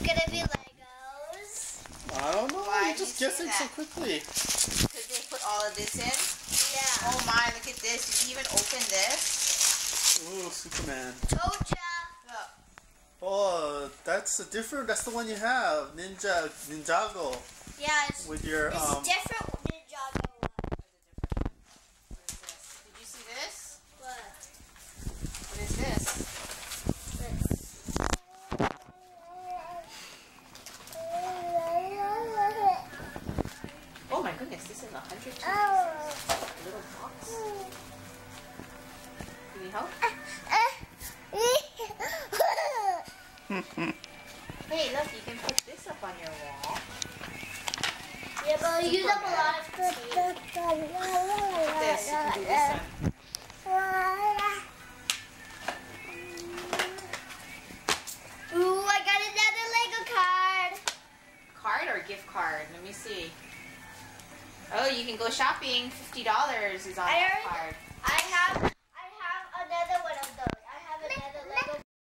gonna be Legos? I don't know. Why You're do you just say guessing that? so quickly. Because they put all of this in? Yeah. Oh my, look at this. You can even open this. Ooh, Superman. Told ya. Look. Oh, that's the one you have. Ninjago. Yeah, it's With your, different Ninjago one. What is this? Did you see this? What? What is this? Oh my goodness, this is 100 pieces. A little box. Can you help? Hey, look, you can put this up on your wall. Yeah, but I'll use up a lot of space. This, you can do this one. Ooh, I got another Lego card. Card or gift card? Let me see. Oh, you can go shopping. $50 is on that card. I have